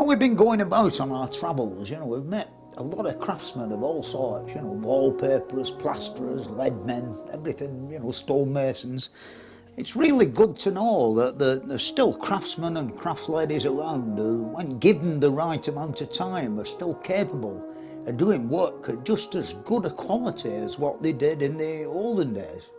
we've been going about on our travels, you know, we've met a lot of craftsmen of all sorts, you know, wallpaperers, plasterers, lead men, everything, you know, stonemasons. It's really good to know that there's still craftsmen and crafts-ladies around who, when given the right amount of time, are still capable of doing work at just as good a quality as what they did in the olden days.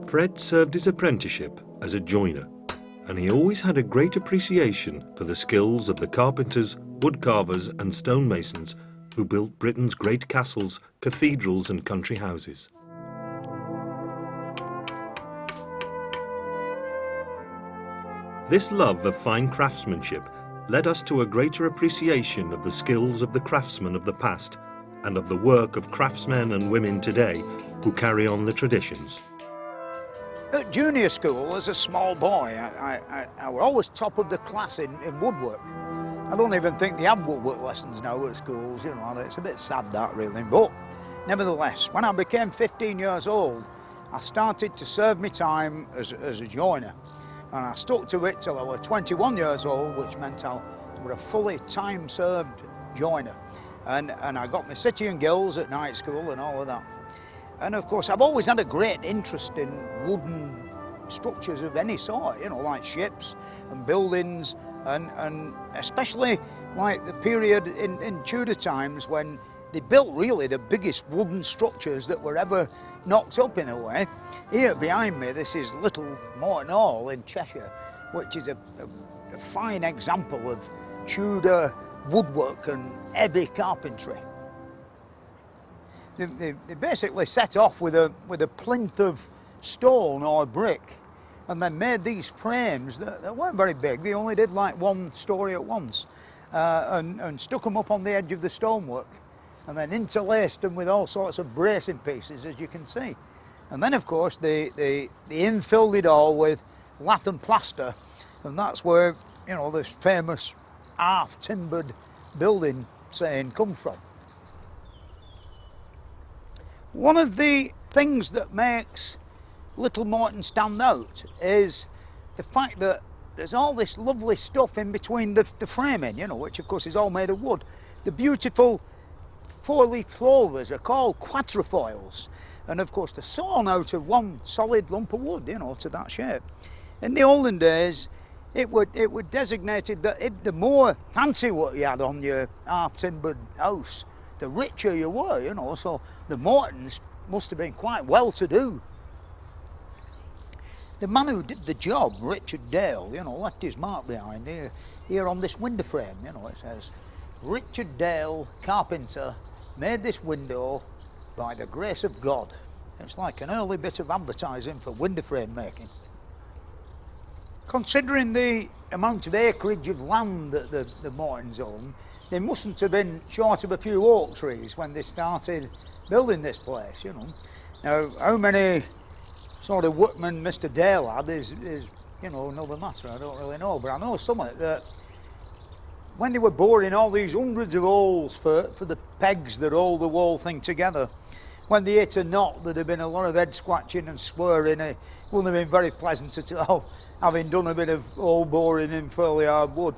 Fred served his apprenticeship as a joiner, and he always had a great appreciation for the skills of the carpenters, woodcarvers and stonemasons who built Britain's great castles, cathedrals and country houses. This love of fine craftsmanship led us to a greater appreciation of the skills of the craftsmen of the past and of the work of craftsmen and women today who carry on the traditions. At junior school, as a small boy, I was always top of the class in woodwork. I don't even think they have woodwork lessons now at schools, you know, it's a bit sad that really. But nevertheless, when I became 15 years old, I started to serve my time as a joiner. And I stuck to it till I was 21 years old, which meant I was a fully time-served joiner. And I got my City and Guilds at night school and all of that. And of course, I've always had a great interest in wooden structures of any sort, you know, like ships and buildings, and especially like the period in Tudor times when they built really the biggest wooden structures that were ever knocked up in a way. Here behind me, this is Little Morton Hall in Cheshire, which is a fine example of Tudor woodwork and heavy carpentry. They basically set off with a plinth of stone or brick, and then made these frames that weren't very big. They only did like one story at once, and stuck them up on the edge of the stonework, and then interlaced them with all sorts of bracing pieces, as you can see. And then, of course, they infilled it all with lath and plaster, and that's where, you know, this famous half-timbered building saying comes from. One of the things that makes Little Morton stand out is the fact that there's all this lovely stuff in between the framing, you know, which of course is all made of wood. The beautiful four-leaf clovers are called quatrefoils, and of course they're sawn out of one solid lump of wood, you know, to that shape. In the olden days, it would designated that the more fancy work you had on your half-timbered house, the richer you were, you know, so the Mortons must have been quite well-to-do. The man who did the job, Richard Dale, you know, left his mark behind here on this window frame, you know, it says, Richard Dale, carpenter, made this window by the grace of God. It's like an early bit of advertising for window frame making. Considering the amount of acreage of land that the Mortons own, they mustn't have been short of a few oak trees when they started building this place, you know. Now, how many sort of workmen Mr. Dale had is you know, another matter, I don't really know, but I know something that when they were boring all these hundreds of holes for the pegs that hold the whole thing together, when they hit a knot, there'd have been a lot of head scratching and swearing. It wouldn't have been very pleasant at all, having done a bit of hole boring in fairly hard wood.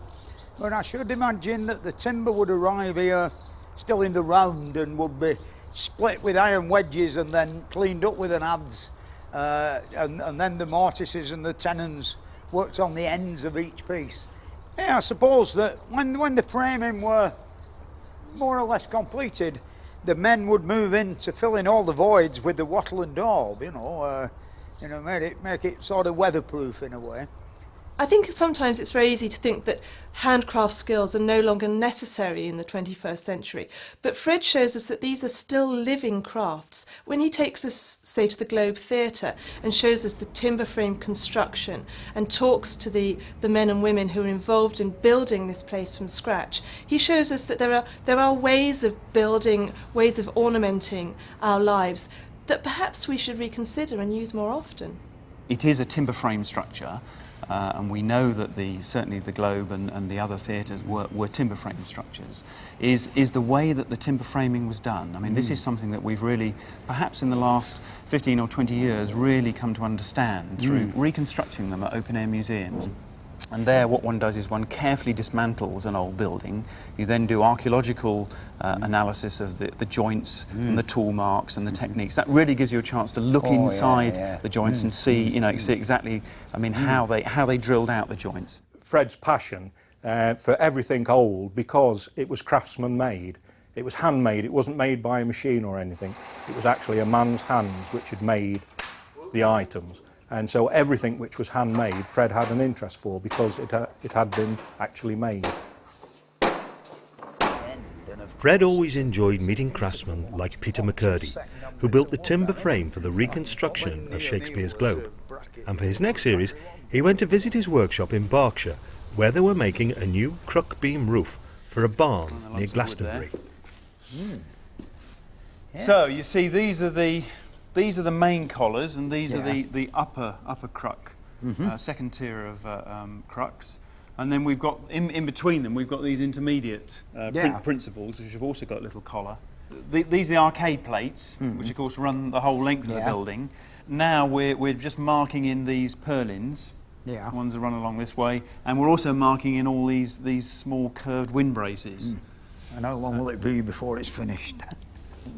But I should imagine that the timber would arrive here still in the round and would be split with iron wedges and then cleaned up with an adze, and then the mortises and the tenons worked on the ends of each piece. Yeah, I suppose that when the framing were more or less completed, the men would move in to fill in all the voids with the wattle and daub, you know, make it sort of weatherproof in a way. I think sometimes it's very easy to think that handcraft skills are no longer necessary in the 21st century, but Fred shows us that these are still living crafts. When he takes us, say, to the Globe Theatre and shows us the timber frame construction and talks to the men and women who are involved in building this place from scratch, he shows us that there are ways of building, ways of ornamenting our lives that perhaps we should reconsider and use more often. It is a timber frame structure. And we know that certainly the Globe and the other theatres were timber frame structures, is the way that the timber framing was done. I mean, this is something that we've really, perhaps in the last 15 or 20 years, really come to understand through reconstructing them at open-air museums. And there what one does is one carefully dismantles an old building. You then do archaeological analysis of the joints and the tool marks and the techniques. That really gives you a chance to look inside the joints and see, you know, see exactly, I mean, how they drilled out the joints. Fred's passion for everything old, because it was craftsman made. It was handmade. It wasn't made by a machine or anything. It was actually a man's hands which had made the items. And so everything which was handmade, Fred had an interest for, because it had been actually made. Fred always enjoyed meeting craftsmen like Peter McCurdy, who built the timber frame for the reconstruction of Shakespeare's Globe. And for his next series, he went to visit his workshop in Berkshire, where they were making a new cruck beam roof for a barn near Glastonbury. So you see, these are the main collars, and these are the upper cruck, second tier of crucks. And then we've got, in between them, we've got these intermediate principals, which have also got a little collar. These are the arcade plates, which of course run the whole length of the building. Now we're just marking in these purlins, ones that run along this way, and we're also marking in all these small curved wind braces. And how long will it be before it's finished?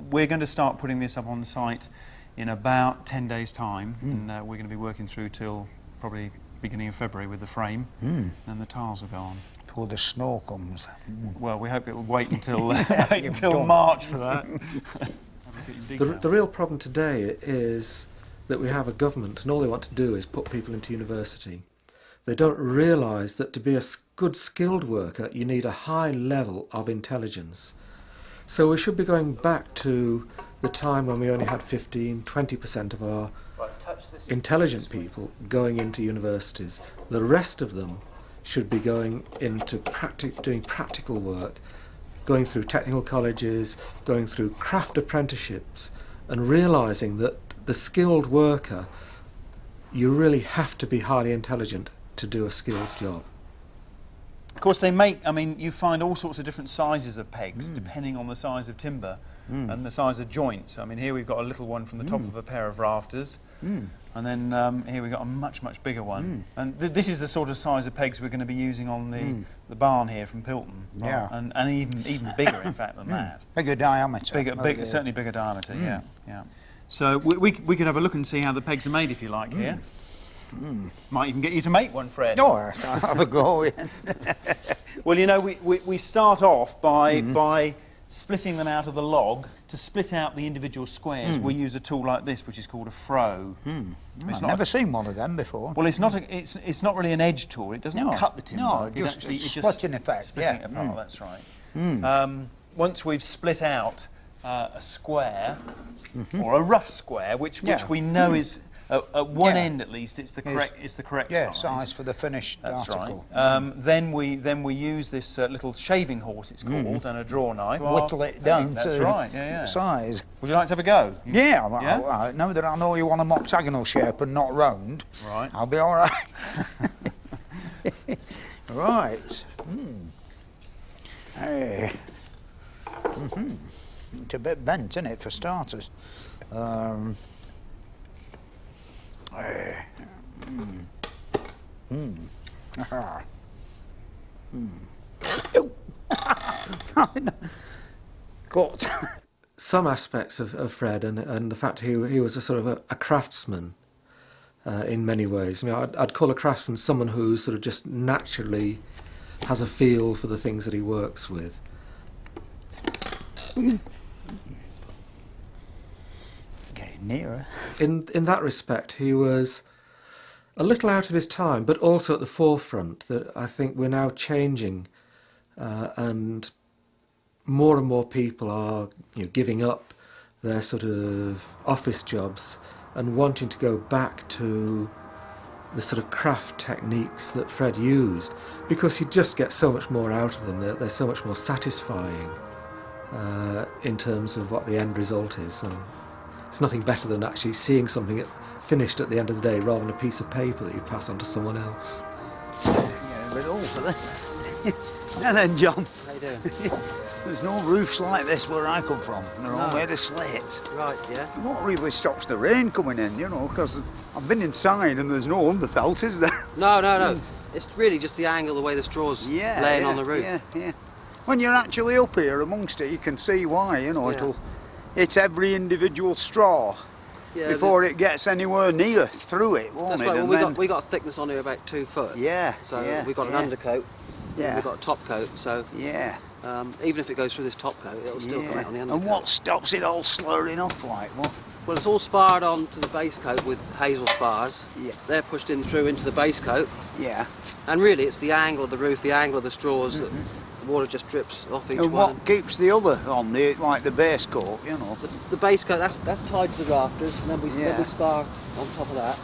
We're going to start putting this up on the site in about 10 days' time, and we're going to be working through till probably beginning of February with the frame, and the tiles will go on. Before the snow comes. Well, we hope it will wait until, until March for that. The real problem today is that we have a government and all they want to do is put people into university. They don't realise that to be a good skilled worker you need a high level of intelligence. So we should be going back to the time when we only had 15–20% of our intelligent people going into universities. The rest of them should be going into doing practical work, going through technical colleges, going through craft apprenticeships, and realising that the skilled worker, you really have to be highly intelligent to do a skilled job. Of course, they make, I mean, you find all sorts of different sizes of pegs, depending on the size of timber and the size of joints. I mean, here we've got a little one from the top of a pair of rafters, and then here we've got a much bigger one. And this is the sort of size of pegs we're going to be using on the barn here from Pilton. And even bigger, in fact, than that. Bigger diameter. Certainly bigger diameter, yeah. So we could have a look and see how the pegs are made, if you like, here. Might even get you to make one, Fred. Oh, I'll have a go. Well, you know, we start off by splitting them out of the log. To split out the individual squares, we use a tool like this, which is called a froe. I've never seen one of them before. Well, it's not really an edge tool. It doesn't cut the timber. No, it's splitting effect. Splitting it apart. That's right. Once we've split out a square or a rough square, which we know is at one end at least, it's the correct size for the finished article. Right. Then we use this little shaving horse, it's called, and a draw knife. Whittle it down to size. Would you like to have a go? Yeah. Now that I know you want a octagonal shape and not round, I'll be all right. Right. Hey. It's a bit bent, isn't it, for starters? Got. Some aspects of Fred and the fact he was a sort of a craftsman in many ways. I mean, I'd call a craftsman someone who sort of just naturally has a feel for the things that he works with. Getting nearer. In that respect, he was a little out of his time, but also at the forefront, that I think we're now changing, and more people are giving up their sort of office jobs and wanting to go back to the sort of craft techniques that Fred used, because you just get so much more out of them. They're so much more satisfying in terms of what the end result is, and it's nothing better than actually seeing something finished at the end of the day rather than a piece of paper that you pass on to someone else. Yeah, a bit old for this. Now then, John. How you doing? There's no roofs like this where I come from. They're all made of slates. Right, yeah. What really stops the rain coming in, because I've been inside and there's no underfelt, is there? No. It's really just the angle, the way the straw's laying on the roof. Yeah. When you're actually up here amongst it, you can see why, it'll hit every individual straw before it gets anywhere near through it, won't it? Right. Well, we got a thickness on here about 2 foot. Yeah. So we've got an undercoat. Yeah. We've got a top coat, so yeah. Even if it goes through this top coat, it'll still come out on the undercoat. And what stops it all slurring off like? What? Well, it's all sparred onto the base coat with hazel spars. Yeah. They're pushed in through into the base coat. Yeah. And really, it's the angle of the roof, the angle of the straws that the water just drips off each And one. what keeps the other on, like the base coat, The base coat, that's tied to the rafters, and then we spar on top of that.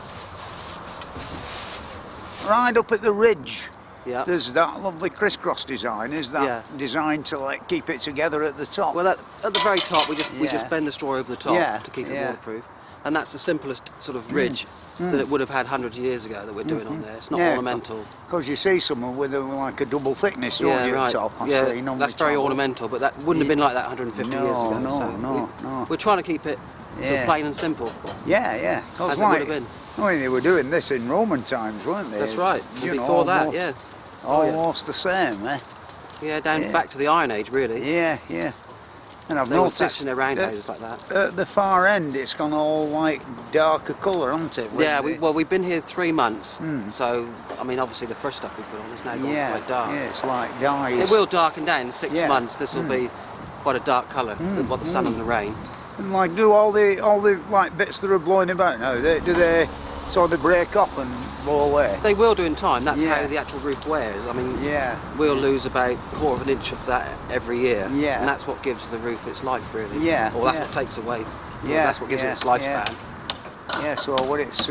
Right up at the ridge. Yeah. There's that lovely crisscross design. Is that designed to keep it together at the top? Well, at the very top, we just bend the straw over the top to keep it waterproof, and that's the simplest sort of ridge that it would have had hundreds of years ago that we're doing on there. It's not ornamental. Because you see some with like a double thickness, don't you, at top? That's very ornamental, but that wouldn't have been like that 150 years ago. No. We're trying to keep it sort of plain and simple. Yeah. As it would have been. I mean, they were doing this in Roman times, weren't they? That's right. Before that, yeah. Almost the same, eh? Yeah, back to the Iron Age, really. Yeah. And I've noticed noticed in their roundhouses like that. At the far end, it's gone all like darker colour, hasn't it? Yeah, we've been here 3 months, so I mean, obviously the first stuff we put on is now gone quite dark. Yeah, it's like dyes. It will darken down in 6 months. This will be quite a dark colour, what the sun and the rain. And do all the like bits that are blowing about now? Do they sort of break off and blow away? They will do in time. That's how the actual roof wears. I mean, we'll lose about 1/4 inch of that every year. Yeah. And that's what gives the roof its life, really. Yeah. Or that's what takes away. Yeah. That's what gives it its lifespan. Yeah. So what it's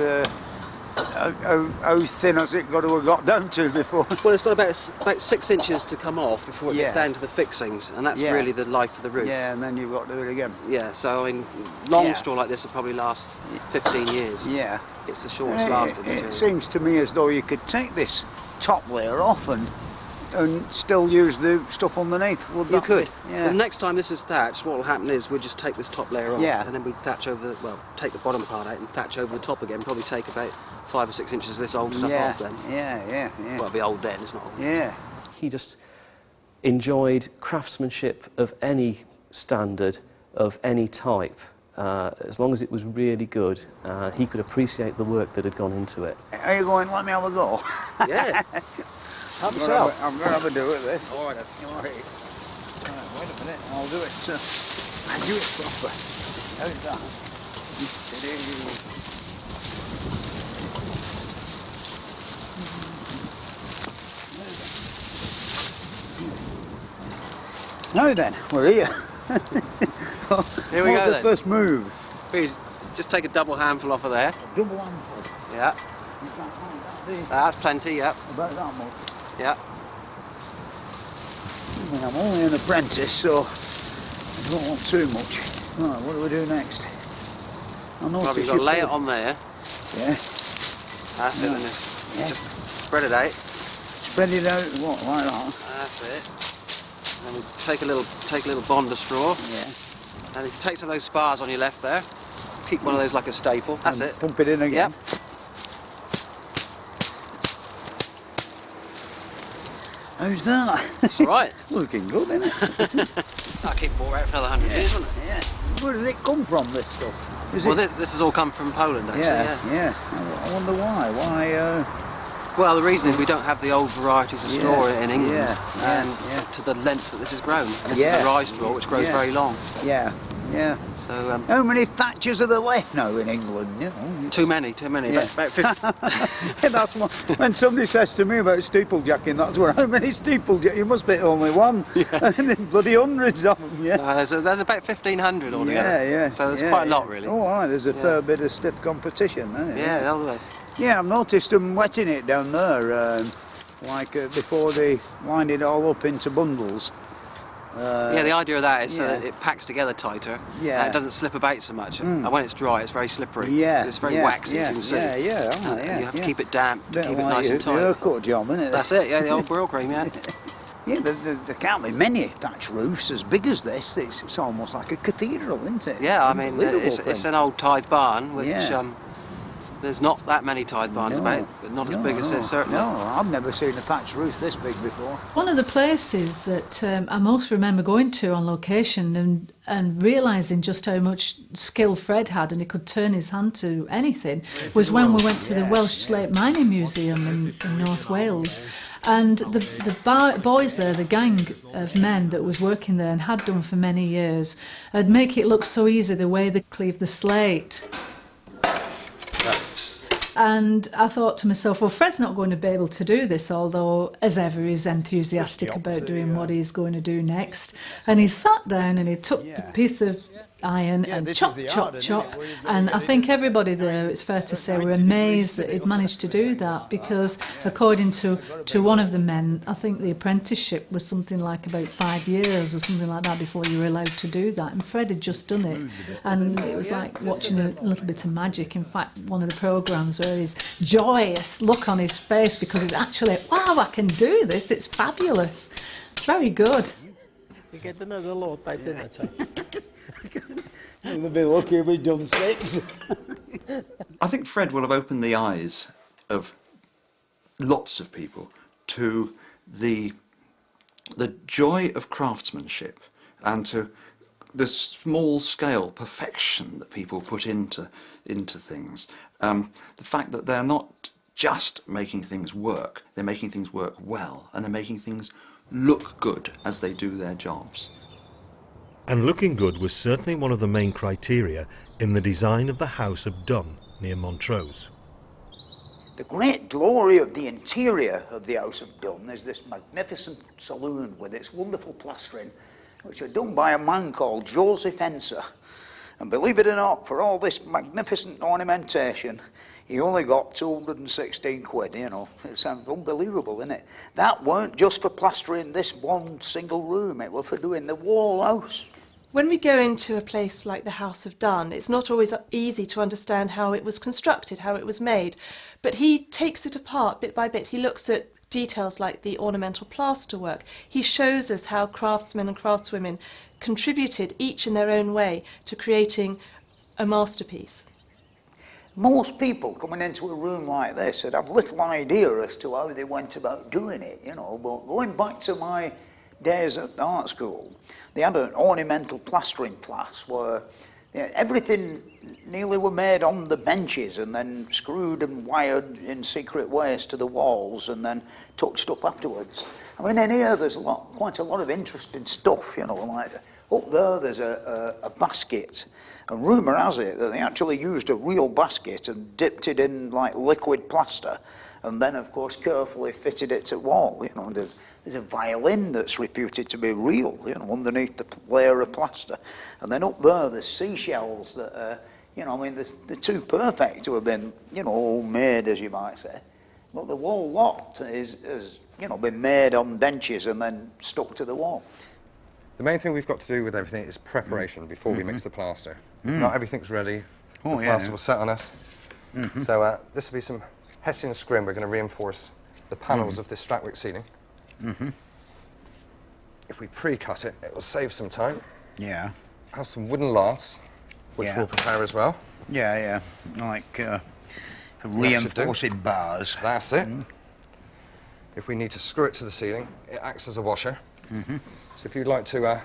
how thin has it got to have got down to before? Well, it's got about 6 inches to come off before it gets down to the fixings, and that's really the life of the roof. Yeah, and then you've got to do it again. Yeah. So I mean, long straw like this will probably last 15 years. Yeah. It's the shortest lasting material. It seems to me as though you could take this top layer off and still use the stuff underneath. You could. Yeah. Well, the next time this is thatched, what will happen is we'll just take this top layer off, and then we thatch over take the bottom part out and thatch over the top again. Probably take about 5 or 6 inches of this old stuff off then. Yeah. Well, it'll be old then, it's not old. Yeah. He just enjoyed craftsmanship of any standard, of any type. As long as it was really good, he could appreciate the work that had gone into it. Are you going to let me have a go? Yeah. Help yourself. I'm going to have a do at this. All right then. All right. Wait a minute, I'll do it. I'll do it proper. How's that? Now then, we're here. Here we go the then. first move? Just take a double handful off of there. Double handful? Yeah. That's plenty, yeah. About that much? Yeah. I mean, I'm only an apprentice, so I don't want too much. Right, what do we do next? Probably got to lay it on there. Yeah. That's it, and just spread it out. Spread it out, what, like that? That's it. And then we take a little bond of straw. Yeah. And if you take some of those spars on your left there, keep one of those like a staple. That's it. Pump it in again. Yep. How's that? It's all right. Looking good, isn't it? I'll keep water out for another 100 years, won't it? Yeah. Where does it come from, this stuff? This has all come from Poland, actually. Yeah. I wonder why. Well, the reason is we don't have the old varieties of straw in England, Yeah. to the length that this is grown. And this is a rye straw, which grows very long. Yeah. Yeah. So how many Thatchers are there left now in England? You know, too many. Yeah. About 50. Yeah, that's what, when somebody says to me about steeplejacking, that's where how many steeplejack? You must be only one. Yeah. And then bloody hundreds of them. Yeah. No, there's about 1,500 altogether. Yeah. So there's yeah, quite a lot, really. Oh, aye, there's a fair bit of stiff competition. Yeah, the other way. Yeah, I've noticed them wetting it down there, before they wind it all up into bundles. Yeah, the idea of that is so that it packs together tighter. Yeah. And it doesn't slip about so much. And when it's dry, it's very slippery. Yeah. It's very waxy, as you can see. Yeah. You have to keep it damp, to Bit keep it like nice and tight. haircut job, isn't it? That's it. Yeah, the old brill cream. Yeah. Yeah, there can't be many thatch roofs as big as this. It's almost like a cathedral, isn't it? Yeah, I mean, it's an old tithe barn, which there's not that many tithe barns about, but not as big as this, certainly. No, I've never seen a thatch roof this big before. One of the places that I most remember going to on location and realising just how much skill Fred had, and he could turn his hand to anything, was when we went to the Welsh Slate Mining Museum in North Wales. And the boys there, the gang of men that was working there and had done for many years, would make it look so easy the way they cleave the slate. And I thought to myself, well, Fred's not going to be able to do this, although, as ever, he's enthusiastic about doing what he's going to do next. And he sat down and he took the piece of iron and chop. And I think everybody there, it's fair to say, were amazed that he'd managed to do that, because according to one of the men, I think the apprenticeship was something like about 5 years or something like that before you were allowed to do that. And Fred had just done it. And it was like watching a little bit of magic. In fact, one of the programmes where his joyous look on his face because it's actually, wow, I can do this, it's fabulous. It's very good. You get another load by dinner time. We'll be lucky if we've done 6. I think Fred will have opened the eyes of lots of people to the joy of craftsmanship and to the small-scale perfection that people put into things. The fact that they're not just making things work, they're making things work well, and they're making things look good as they do their jobs. And looking good was certainly one of the main criteria in the design of the House of Dunn near Montrose. The great glory of the interior of the House of Dunn is this magnificent saloon with its wonderful plastering, which are done by a man called Joseph Enser. And believe it or not, for all this magnificent ornamentation, he only got 216 quid, you know. It sounds unbelievable, isn't it? That weren't just for plastering this one single room, it was for doing the whole house. When we go into a place like the House of Dunn, it's not always easy to understand how it was constructed, how it was made. But he takes it apart bit by bit. He looks at details like the ornamental plasterwork. He shows us how craftsmen and craftswomen contributed, each in their own way, to creating a masterpiece. Most people coming into a room like this would have little idea as to how they went about doing it, you know. But going back to my days at art school, they had an ornamental plastering class where everything nearly were made on the benches and then screwed and wired in secret ways to the walls and then touched up afterwards. I mean, in here there's quite a lot of interesting stuff, you know, like up there there's a basket. And rumour has it that they actually used a real basket and dipped it in like liquid plaster and then, of course, carefully fitted it to the wall. You know, there's a violin that's reputed to be real, you know, underneath the layer of plaster. And then up there's seashells that are, you know, I mean, they're too perfect to have been, you know, all made, as you might say. But the whole lot is, you know, been made on benches and then stuck to the wall. The main thing we've got to do with everything is preparation before we mix the plaster. Not everything's ready, the plaster will set on us. So this will be some Hessian scrim. We're going to reinforce the panels of this Stratwick ceiling. If we pre-cut it, it will save some time. Yeah. Have some wooden laths, which we'll prepare as well. Yeah, like reinforcing bars. That's it. If we need to screw it to the ceiling, it acts as a washer. So if you'd like to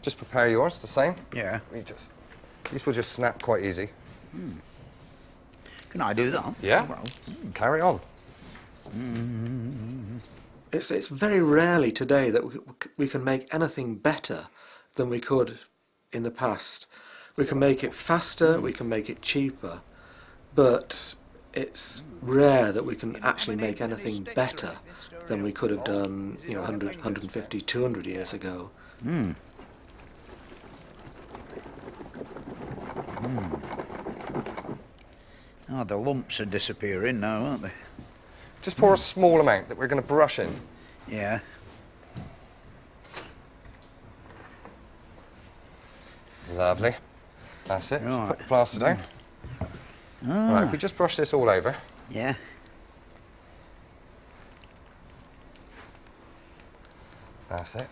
just prepare yours, the same. Yeah. These will just snap quite easy. Can I do that? Yeah. Well, carry on. It's very rarely today that we can make anything better than we could in the past. We can make it faster, we can make it cheaper, but it's rare that we can actually make anything better than we could have done, 100, 150, 200 years ago. Oh, the lumps are disappearing now, aren't they? Just pour a small amount that we're going to brush in. Yeah. Lovely. That's it. Right. Just put the plaster down. Right, if we just brush this all over. Yeah. That's it.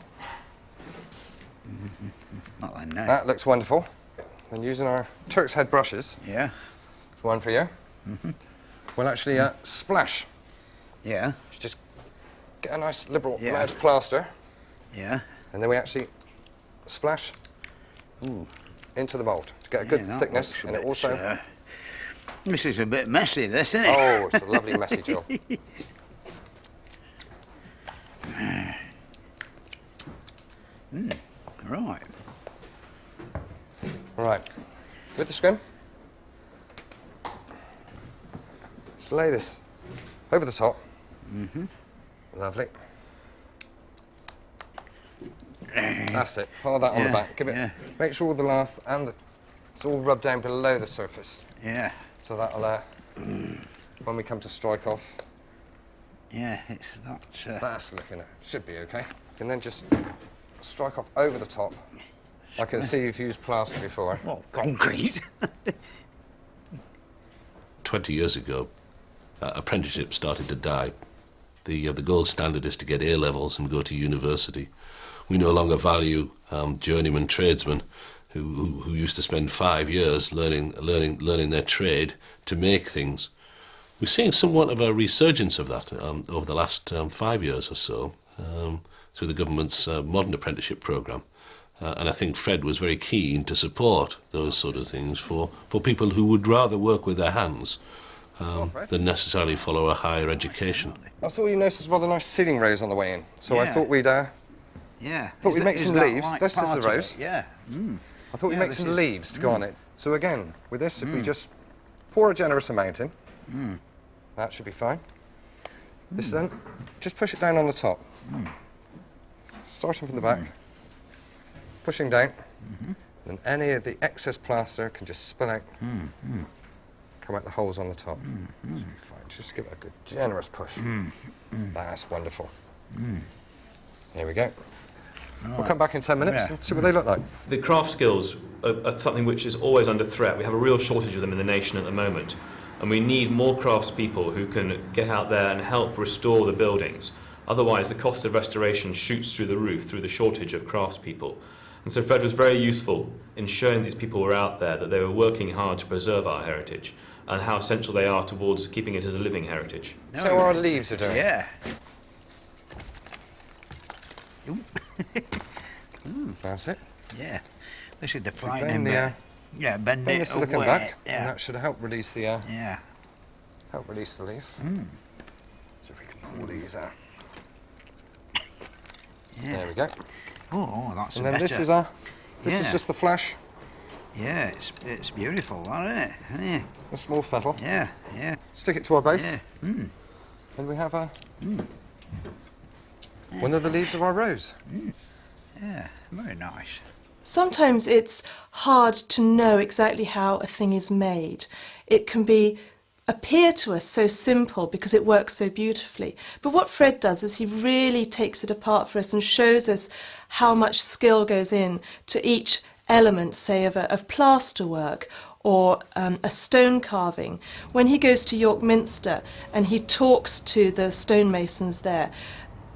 Not like that. That looks wonderful. And using our Turk's Head brushes. Yeah. One for you. We'll actually splash. Yeah. Just get a nice liberal amount of plaster. Yeah. And then we actually splash into the mould to get a good thickness. And it also... this is a bit messy, this, isn't it? Oh, it's a lovely messy job. Right. Right. With the scrim, just lay this over the top. Lovely. That's it. Pile that on the back. Give it. Make sure all the last and it's all rubbed down below the surface. Yeah. So that'll when we come to strike off. Yeah, it's not. That's looking should be okay. And then just strike off over the top. I can see you've used plaster before. Well, concrete. 20 years ago, apprenticeship started to die. The gold standard is to get A levels and go to university. We no longer value journeyman tradesmen who used to spend 5 years learning their trade to make things. We're seeing somewhat of a resurgence of that over the last 5 years or so through the government's modern apprenticeship programme. And I think Fred was very keen to support those sort of things for people who would rather work with their hands than necessarily follow a higher education. I saw you noticed rather nice ceiling rows on the way in, so I thought we'd we'd make some leaves. Like this is the rows. It? Yeah. I thought we'd make some leaves to go on it. So again, with this, if we just pour a generous amount in, that should be fine. This then, just push it down on the top. Starting from the back, pushing down, and any of the excess plaster can just spill out, come out the holes on the top. Should be fine. Just give it a good generous push. That's wonderful. Here we go. We'll come back in 10 minutes and see what they look like. The craft skills are something which is always under threat. We have a real shortage of them in the nation at the moment. And we need more craftspeople who can get out there and help restore the buildings. Otherwise, the cost of restoration shoots through the roof through the shortage of craftspeople. And so Fred was very useful in showing these people who were out there that they were working hard to preserve our heritage and how essential they are towards keeping it as a living heritage. So our leaves are doing. Yeah. That's it. Yeah. This is the frightening bit. Yeah, bend bring it this looking away. back, Yeah. and that should help release the help release the leaf. So if we can pull these out. Yeah. There we go. Oh, that's and then better. this is this is just the flash. Yeah, it's beautiful, isn't it? Yeah. A small fettle. Yeah, yeah. Stick it to our base. Yeah. And we have one of the leaves of our rose. Yeah, very nice. Sometimes it's hard to know exactly how a thing is made. It can appear to us so simple because it works so beautifully. But what Fred does is he really takes it apart for us and shows us how much skill goes in to each element, say, of plaster work or a stone carving. When he goes to York Minster and he talks to the stonemasons there,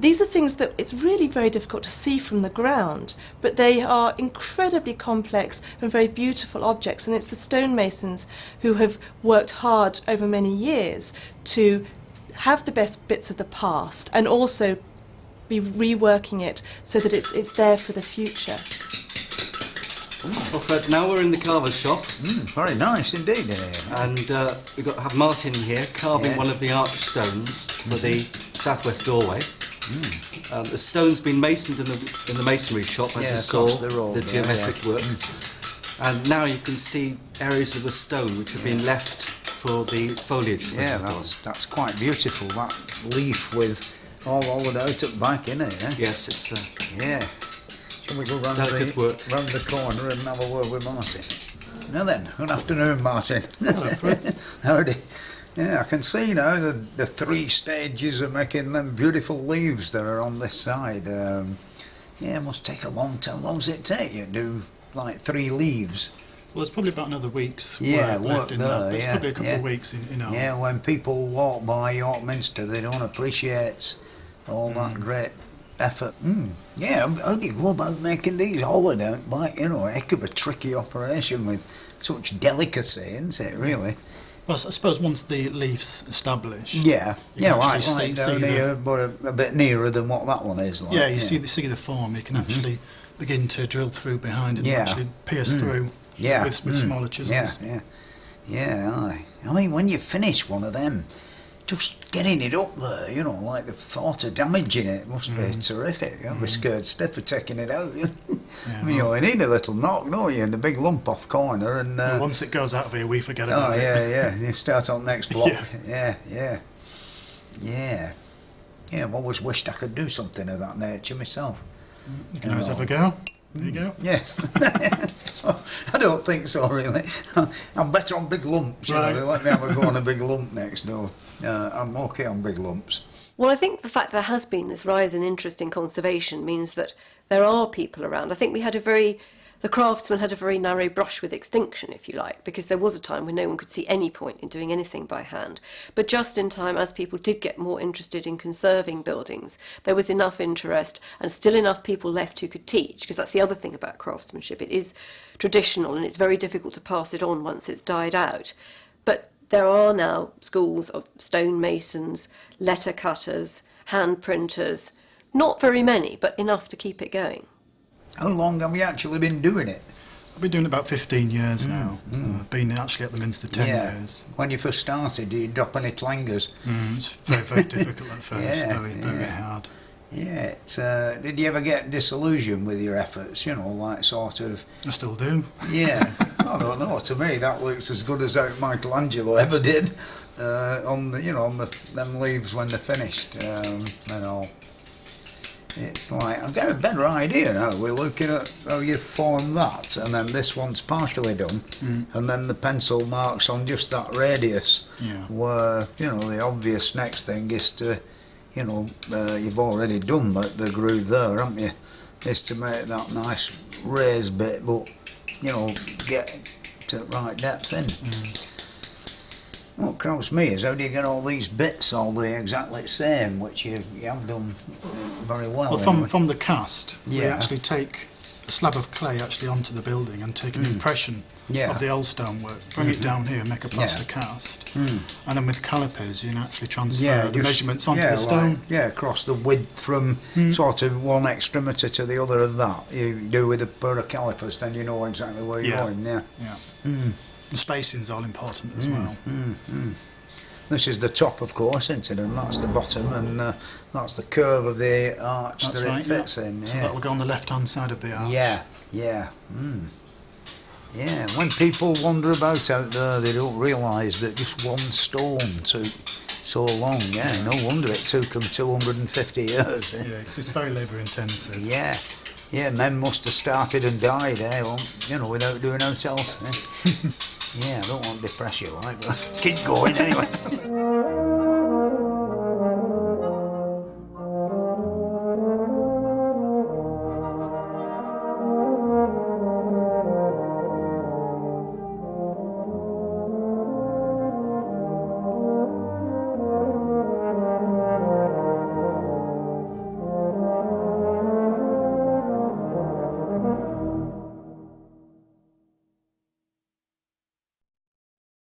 these are things that it's really very difficult to see from the ground, but they are incredibly complex and very beautiful objects, and it's the stonemasons who have worked hard over many years to have the best bits of the past and also be reworking it so that it's there for the future. Well, Fred, now we're in the carver's shop. Very nice indeed. And we've got to have Martin here carving one of the arch stones for the southwest doorway. The stone's been masoned in the masonry shop, as you saw, the geometric work. And now you can see areas of the stone which have been left for the foliage. Yeah, that's quite beautiful, that leaf with all hollowed out at the back, isn't it? Eh? Yes, it's yeah. Shall we go round the corner and have a word with Martin? Now then, good afternoon, Martin. Hello, Fred. Howdy. Yeah, I can see now the 3 stages of making them beautiful leaves that are on this side. Yeah, it must take a long time. How long does it take you to do, like, 3 leaves? Well, there's probably about another week's work left in there, that. It's probably a couple of weeks in all. Yeah, when people walk by York Minster, they don't appreciate all that great effort. Yeah, how do you go about making these hollowed out? Like, you know, a heck of a tricky operation with such delicacy, isn't it, really? Well, I suppose once the leaf's established, yeah, like see down here, but a bit nearer than what that one is. Like, yeah, you see the form. You can actually begin to drill through behind it and actually pierce through with smaller chisels. Yeah. I mean, when you finish one of them, just getting it up there, you know, like the thought of damaging it must be terrific. You'll be scared stiff for taking it out. I mean, you need a little knock, don't you, and a big lump off corner. And well, once it goes out of here, we forget about it. Yeah. You start on the next block. Yeah. I've always wished I could do something of that nature myself. You can always have a go. There you go. Yes. I don't think so, really. I'm better on big lumps. You know, let me have a go on a big lump next door. I'm okay on big lumps. Well, I think the fact there has been this rise in interest in conservation means that there are people around. I think the craftsmen had a very narrow brush with extinction, if you like, because there was a time when no one could see any point in doing anything by hand. But just in time, as people did get more interested in conserving buildings, there was enough interest and still enough people left who could teach, because that's the other thing about craftsmanship. It is traditional and it's very difficult to pass it on once it's died out. But there are now schools of stonemasons, letter cutters, hand printers, not very many, but enough to keep it going. How long have you actually been doing it? I've been doing it about 15 years now. I've been actually at the Minster 10 years. When you first started, did you drop any clangers? It's very, very difficult at first, very hard. Yeah, did you ever get disillusioned with your efforts, you know, like sort of... I still do. Yeah, I don't know, to me that looks as good as how Michelangelo ever did on them leaves when they're finished, and all. It's like, I've got a better idea now. We're looking at how you form that, and then this one's partially done, and then the pencil marks on just that radius, where, you know, the obvious next thing is to, you know, you've already done the groove there, haven't you, is to make that nice raised bit, but, you know, get to the right depth in. What crowds me is how do you get all these bits all the exactly same, which you have done very well. Well, from the cast, we actually take a slab of clay actually onto the building and take an impression of the old stonework, bring it down here, make a plaster cast, and then with calipers you can actually transfer the measurements onto the stone. Across the width from sort of one extremity to the other of that. You do with a pair of calipers, then you know exactly where you're going. The spacing's all important as well. This is the top, of course, isn't it? And that's the bottom, and that's the curve of the arch it fits in. So that will go on the left-hand side of the arch. Yeah. When people wander about out there, they don't realise that just one stone took so long. No wonder it took them 250 years. It's very labour-intensive. Men must have started and died, without doing anything else. I don't want to depress you, but keep going anyway.